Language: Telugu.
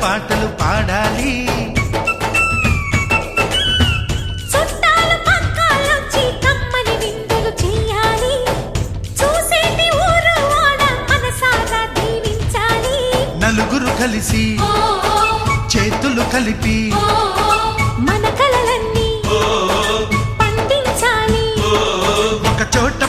పాటలు పాడాలి. చుట్టాలు పక్కాలొచ్చి కమ్మని విందులు చెయ్యాలి. చూసేటి ఊరు వాడ మనసారా దీవించాలి. నలుగురు కలిసి చేతులు కలిపి మన కలలన్నీ పండించాలి. ఒక చోట